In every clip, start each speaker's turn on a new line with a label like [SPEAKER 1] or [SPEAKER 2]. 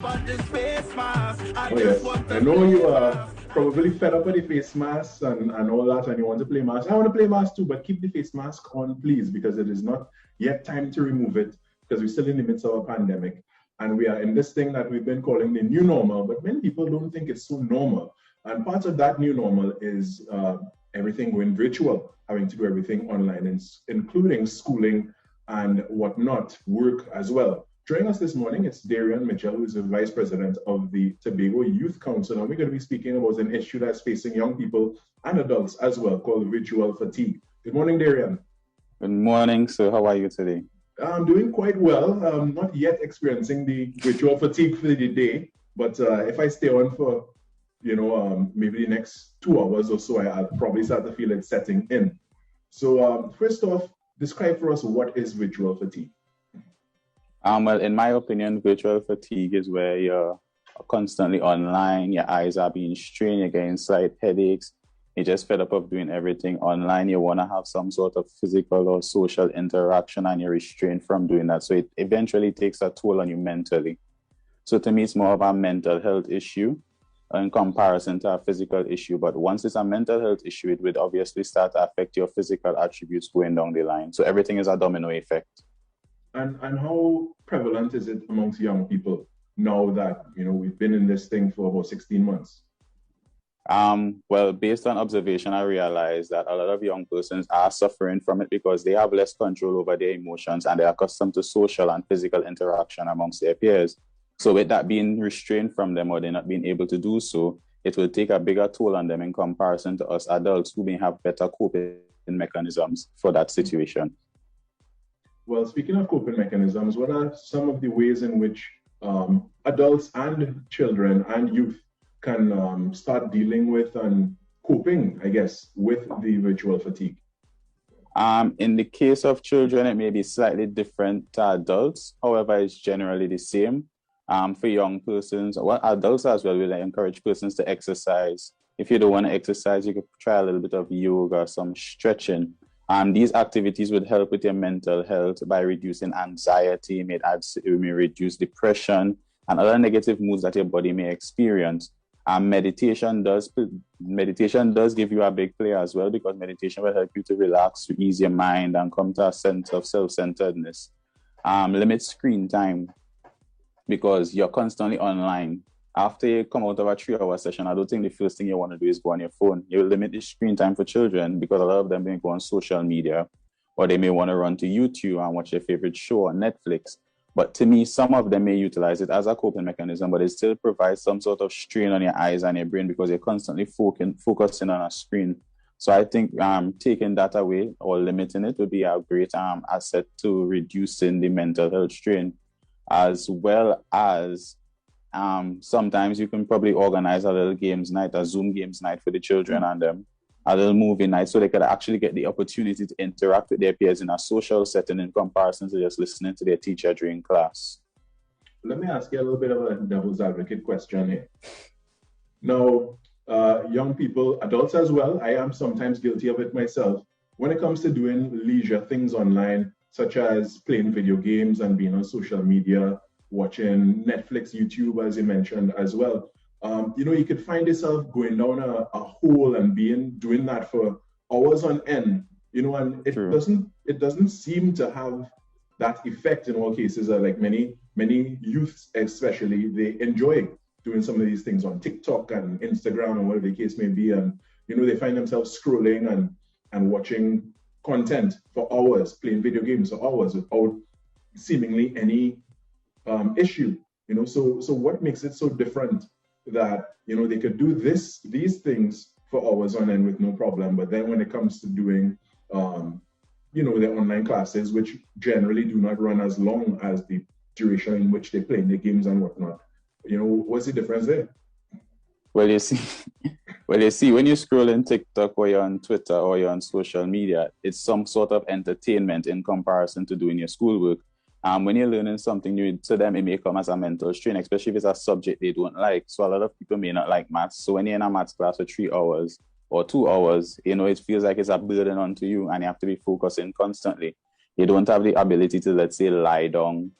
[SPEAKER 1] Oh yes, I know you are probably fed up with the face mask and all that, and you want to play mask. I want to play mask too, but keep the face mask on, please, because it is not yet time to remove it because we're still in the midst of a pandemic, and we are in this thing that we've been calling the new normal. But many people don't think it's so normal, and part of that new normal is everything going virtual, having to do everything online, including schooling and whatnot, work as well. Joining us this morning, it's Darian Mitchell, who is the Vice President of the Tobago Youth Council, and we're going to be speaking about an issue that's facing young people and adults as well, called virtual fatigue. Good morning, Darian.
[SPEAKER 2] Good morning, sir. How are you today?
[SPEAKER 1] I'm doing quite well. I'm not yet experiencing the virtual fatigue for the day, but if I stay on for, maybe the next 2 hours or so, I'll probably start to feel it setting in. So first off, describe for us what is virtual fatigue.
[SPEAKER 2] Well, in my opinion, virtual fatigue is where you're constantly online, your eyes are being strained, you're getting slight headaches, you're just fed up of doing everything online, you want to have some sort of physical or social interaction and you're restrained from doing that. So it eventually takes a toll on you mentally. So to me, it's more of a mental health issue in comparison to a physical issue. But once it's a mental health issue, it would obviously start to affect your physical attributes going down the line. So everything is a domino effect.
[SPEAKER 1] And how prevalent is it amongst young people now that, we've been in this thing for about 16 months?
[SPEAKER 2] Well, based on observation, I realized that a lot of young persons are suffering from it because they have less control over their emotions and they're accustomed to social and physical interaction amongst their peers. So with that being restrained from them or they're not being able to do so, it will take a bigger toll on them in comparison to us adults who may have better coping mechanisms for that situation.
[SPEAKER 1] Well, speaking of coping mechanisms, what are some of the ways in which adults and children and youth can start dealing with and coping, I guess, with the virtual fatigue?
[SPEAKER 2] In the case of children, it may be slightly different to adults. However, it's generally the same. For young persons, well, adults as well, we encourage persons to exercise. If you don't want to exercise, you could try a little bit of yoga, some stretching. These activities would help with your mental health by reducing anxiety, may reduce depression and other negative moods that your body may experience. Meditation does give you a big play as well, because meditation will help you to relax, to ease your mind and come to a sense of self-centeredness. Limit screen time, because you're constantly online. After you come out of a 3-hour session, I don't think the first thing you want to do is go on your phone. You limit the screen time for children because a lot of them may go on social media, or they may want to run to YouTube and watch their favorite show on Netflix. But to me, some of them may utilize it as a coping mechanism, but it still provides some sort of strain on your eyes and your brain because you're constantly focusing on a screen. So I think taking that away or limiting it would be a great asset to reducing the mental health strain, as well as sometimes you can probably organize a little games night, a Zoom games night for the children, and a little movie night, so they could actually get the opportunity to interact with their peers in a social setting in comparison to just listening to their teacher during class.
[SPEAKER 1] Let me ask you a little bit of a devil's advocate question here. Now, young people, adults as well, I am sometimes guilty of it myself. When it comes to doing leisure things online, such as playing video games and being on social media, watching Netflix, YouTube, as you mentioned as well. You could find yourself going down a hole and doing that for hours on end, and it doesn't seem to have that effect in all cases. Like many youths especially, they enjoy doing some of these things on TikTok and Instagram and whatever the case may be, and they find themselves scrolling and watching content for hours, playing video games for hours without seemingly any issue. So what makes it so different that they could do these things for hours on end with no problem, but then when it comes to doing their online classes, which generally do not run as long as the duration in which they play the games and whatnot, what's the difference there?
[SPEAKER 2] Well, you see, when you scroll in TikTok or you're on Twitter or you're on social media, it's some sort of entertainment in comparison to doing your schoolwork. When you're learning something new, to them it may come as a mental strain, especially if it's a subject they don't like. So a lot of people may not like maths. So when you're in a maths class for 3 hours or 2 hours, it feels like it's a burden onto you and you have to be focusing constantly. You don't have the ability to, let's say, lie down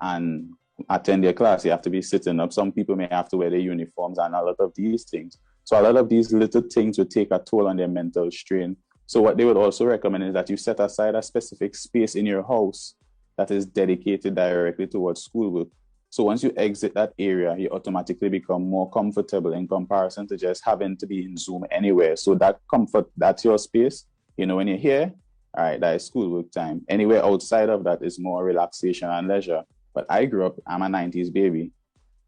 [SPEAKER 2] and attend their class, you have to be sitting up. Some people may have to wear their uniforms and a lot of these things. So a lot of these little things would take a toll on their mental strain. So what they would also recommend is that you set aside a specific space in your house that is dedicated directly towards schoolwork. So once you exit that area, you automatically become more comfortable in comparison to just having to be in Zoom anywhere. So that comfort, that's your space. You know, when you're here, all right, that is schoolwork time. Anywhere outside of that is more relaxation and leisure. But I grew up, I'm a 90s baby.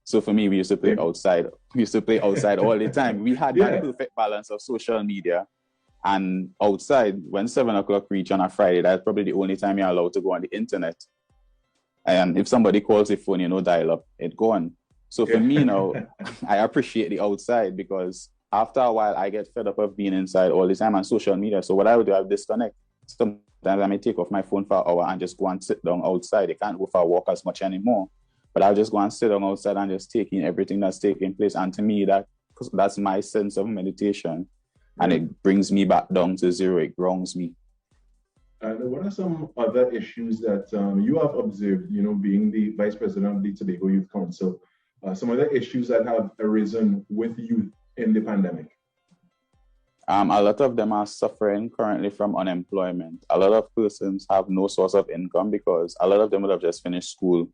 [SPEAKER 2] So for me, we used to play outside. We used to play outside all the time. We had that perfect balance of social media and outside. When 7 o'clock reach on a Friday, that's probably the only time you're allowed to go on the internet. And if somebody calls your phone, you know, dial up, it gone. So for me now, I appreciate the outside because after a while, I get fed up of being inside all the time on social media. So what I would do, I would disconnect. Sometimes I may take off my phone for an hour and just go and sit down outside. I can't go for a walk as much anymore. But I'll just go and sit down outside and just take in everything that's taking place. And to me, that's my sense of meditation. And it brings me back down to zero. It grounds me.
[SPEAKER 1] And what are some other issues that you have observed, you know, being the Vice President of the Tobago Youth Council, some other issues that have arisen with youth in the pandemic?
[SPEAKER 2] A lot of them are suffering currently from unemployment. A lot of persons have no source of income because a lot of them would have just finished school.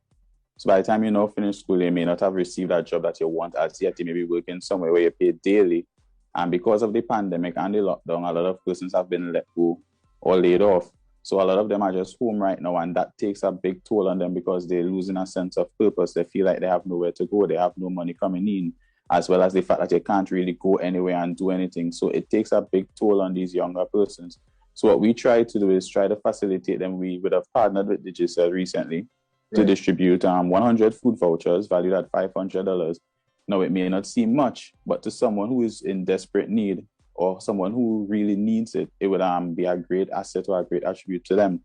[SPEAKER 2] So by the time you finish school, you may not have received that job that you want as yet. You may be working somewhere where you're paid daily. And because of the pandemic and the lockdown, a lot of persons have been let go or laid off. So a lot of them are just home right now, and that takes a big toll on them because they're losing a sense of purpose. They feel like they have nowhere to go. They have no money coming in, as well as the fact that they can't really go anywhere and do anything. So it takes a big toll on these younger persons. So what we try to do is try to facilitate them. We would have partnered with Digicel recently to distribute 100 food vouchers valued at $500. Now, it may not seem much, but to someone who is in desperate need or someone who really needs it, it would be a great asset or a great attribute to them.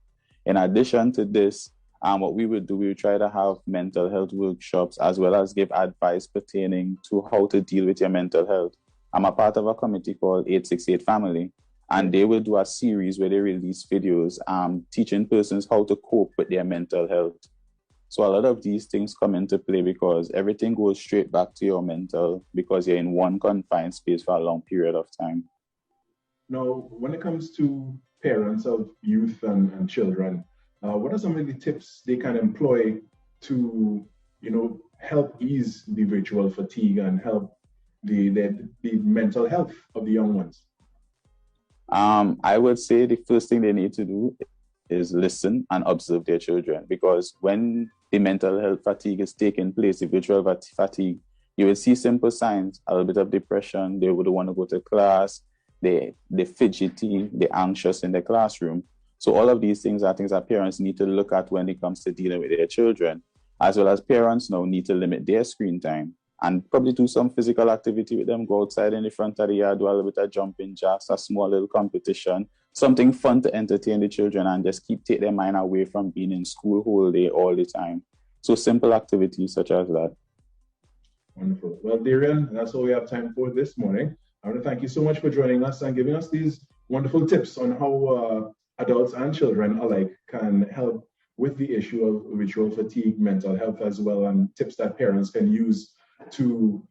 [SPEAKER 2] In addition to this, what we would do, we would try to have mental health workshops as well as give advice pertaining to how to deal with your mental health. I'm a part of a committee called 868 Family, and they will do a series where they release videos teaching persons how to cope with their mental health. So a lot of these things come into play because everything goes straight back to your mental because you're in one confined space for a long period of time.
[SPEAKER 1] Now, when it comes to parents of youth and children, what are some of the tips they can employ to, you know, help ease the virtual fatigue and help the mental health of the young ones?
[SPEAKER 2] I would say the first thing they need to do is listen and observe their children, because when the mental health fatigue is taking place, the virtual fatigue, you will see simple signs, a little bit of depression. They would want to go to class, they're fidgety, they're anxious in the classroom. So all of these things are things that parents need to look at when it comes to dealing with their children, as well as parents now need to limit their screen time and probably do some physical activity with them, go outside in the front of the yard, do a little bit of jumping jacks, a small little competition, something fun to entertain the children and just take their mind away from being in school whole day, all the time. So simple activities such as that.
[SPEAKER 1] Wonderful. Well, Darian, that's all we have time for this morning. I want to thank you so much for joining us and giving us these wonderful tips on how adults and children alike can help with the issue of virtual fatigue, mental health as well, and tips that parents can use to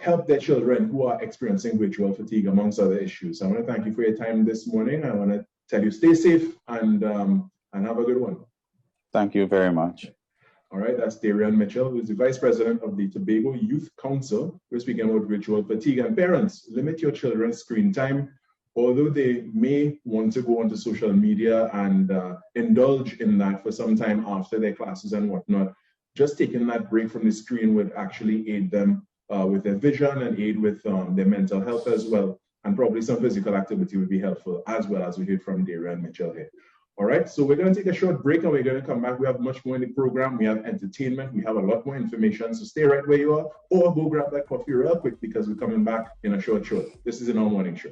[SPEAKER 1] help their children who are experiencing virtual fatigue, amongst other issues. I want to thank you for your time this morning. I want to tell you stay safe and have a good one.
[SPEAKER 2] Thank you very much.
[SPEAKER 1] All right, that's Darian Mitchell, who is the Vice President of the Tobago Youth Council. We're speaking about virtual fatigue. And parents, limit your children's screen time. Although they may want to go onto social media and indulge in that for some time after their classes and whatnot, just taking that break from the screen would actually aid them with their vision and aid with their mental health as well. And probably some physical activity would be helpful, as well as we heard from Darian Mitchell here. All right, so we're going to take a short break and we're going to come back. We have much more in the program. We have entertainment. We have a lot more information. So stay right where you are or go grab that coffee real quick because we're coming back in a short show. This is an all morning show.